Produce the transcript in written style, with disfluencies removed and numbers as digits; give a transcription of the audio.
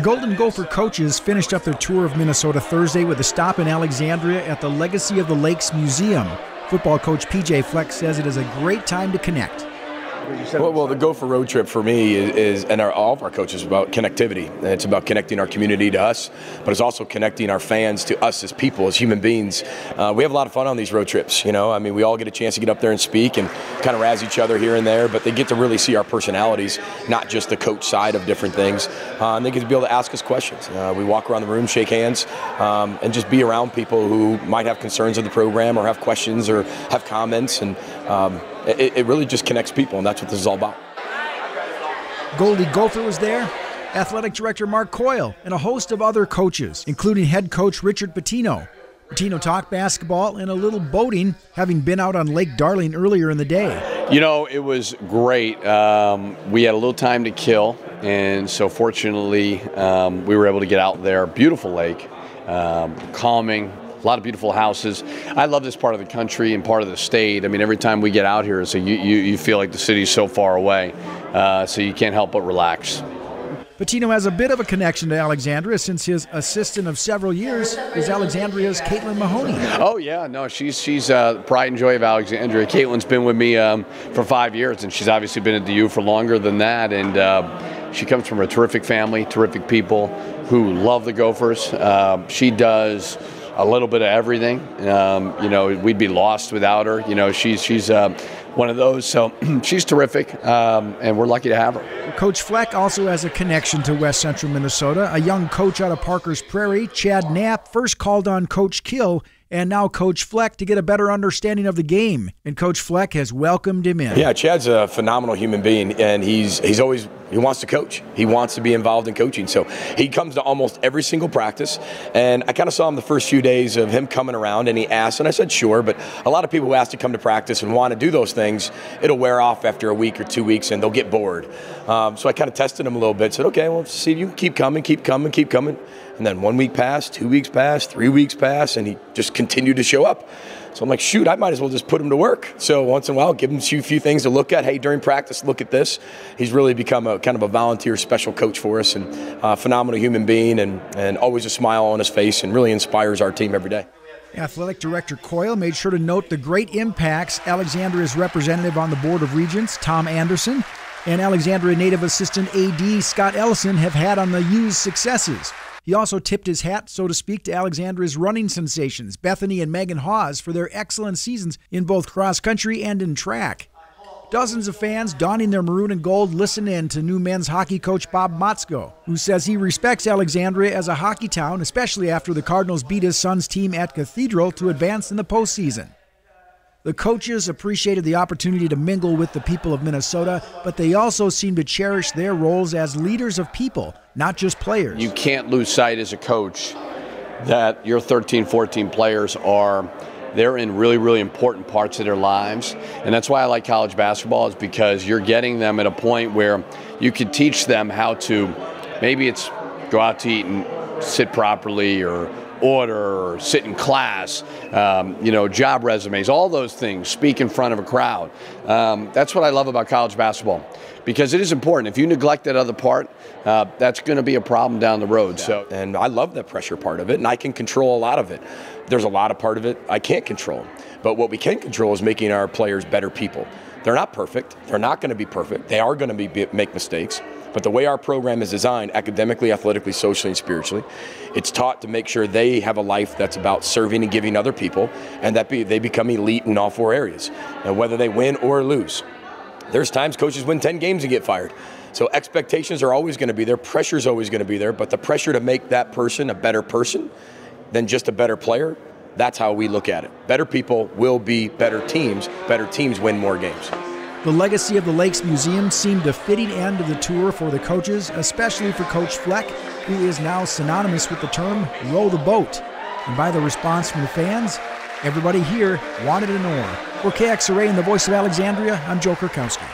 The Golden Gopher coaches finished up their tour of Minnesota Thursday with a stop in Alexandria at the Legacy of the Lakes Museum. Football coach P.J. Fleck says it is a great time to connect. Well, the Gopher road trip for me is and all of our coaches, about connectivity. And it's about connecting our community to us, but it's also connecting our fans to us as people, as human beings. We have a lot of fun on these road trips. You know, I mean, we all get a chance to get up there and speak and kind of razz each other here and there, but they get to really see our personalities, not just the coach side of different things. And they get to be able to ask us questions. We walk around the room, shake hands, and just be around people who might have concerns of the program or have questions or have comments. And it really just connects people, and that's what this is all about. Goldie Gopher was there, Athletic Director Mark Coyle, and a host of other coaches, including head coach Richard Pitino. Pitino talked basketball and a little boating, having been out on Lake Darling earlier in the day. You know, it was great. We had a little time to kill, and so fortunately we were able to get out there. Beautiful lake, calming. A lot of beautiful houses. I love this part of the country and part of the state. I mean, every time we get out here, so you feel like the city's so far away, so you can't help but relax. Pitino has a bit of a connection to Alexandria since his assistant of several years is Alexandria's Caitlin Mahoney. Oh yeah, no, she's pride and joy of Alexandria. Caitlin's been with me for 5 years, and she's obviously been at the U for longer than that. And she comes from a terrific family, terrific people who love the Gophers. She does a little bit of everything. You know, we'd be lost without her. You know, she's one of those. So she's terrific, and we're lucky to have her. Coach Fleck also has a connection to West Central Minnesota. A young coach out of Parker's Prairie, Chad Knapp, first called on Coach Kill and now Coach Fleck to get a better understanding of the game. And Coach Fleck has welcomed him in. Yeah, Chad's a phenomenal human being, and he wants to coach. He wants to be involved in coaching. So he comes to almost every single practice. And I kind of saw him the first few days of him coming around, and he asked, and I said, sure. But a lot of people who ask to come to practice and want to do those things, it'll wear off after a week or 2 weeks, and they'll get bored. So I kind of tested him a little bit, said, okay, well, see, you keep coming, keep coming, keep coming. And then 1 week passed, 2 weeks passed, 3 weeks passed, and he just continued to show up. So I'm like, shoot, I might as well just put him to work. So once in a while, give him a few things to look at. Hey, during practice, look at this. He's really become a kind of a volunteer special coach for us, and a phenomenal human being, and always a smile on his face, and really inspires our team every day. Athletic Director Coyle made sure to note the great impacts Alexandria's representative on the Board of Regents, Tom Anderson, and Alexandria native assistant AD Scott Ellison have had on the U's successes. He also tipped his hat, so to speak, to Alexandria's running sensations, Bethany and Megan Hawes, for their excellent seasons in both cross-country and in track. Dozens of fans donning their maroon and gold listen in to new men's hockey coach Bob Motzko, who says he respects Alexandria as a hockey town, especially after the Cardinals beat his son's team at Cathedral to advance in the postseason. The coaches appreciated the opportunity to mingle with the people of Minnesota, but they also seem to cherish their roles as leaders of people, not just players. You can't lose sight as a coach that your 13, 14 players they're in really, really important parts of their lives. And that's why I like college basketball, is because you're getting them at a point where you can teach them how to, maybe it's go out to eat and sit properly, or order, or sit in class, you know, job resumes, all those things, speak in front of a crowd. That's what I love about college basketball, because it is important. If you neglect that other part, that's going to be a problem down the road. Yeah. So, and I love the pressure part of it, and I can control a lot of it. There's a lot of part of it I can't control, but what we can control is making our players better people. They're not perfect. They're not going to be perfect. They are going to make mistakes. But the way our program is designed, academically, athletically, socially, and spiritually, it's taught to make sure they have a life that's about serving and giving other people, and that they become elite in all 4 areas, and whether they win or lose. There's times coaches win 10 games and get fired. So expectations are always going to be there. Pressure is always going to be there. But the pressure to make that person a better person than just a better player, that's how we look at it. Better people will be better teams. Better teams win more games. The Legacy of the Lakes Museum seemed a fitting end of the tour for the coaches, especially for Coach Fleck, who is now synonymous with the term row the boat. And by the response from the fans, everybody here wanted an oar. For KXRA and the Voice of Alexandria, I'm Joe Korkowski.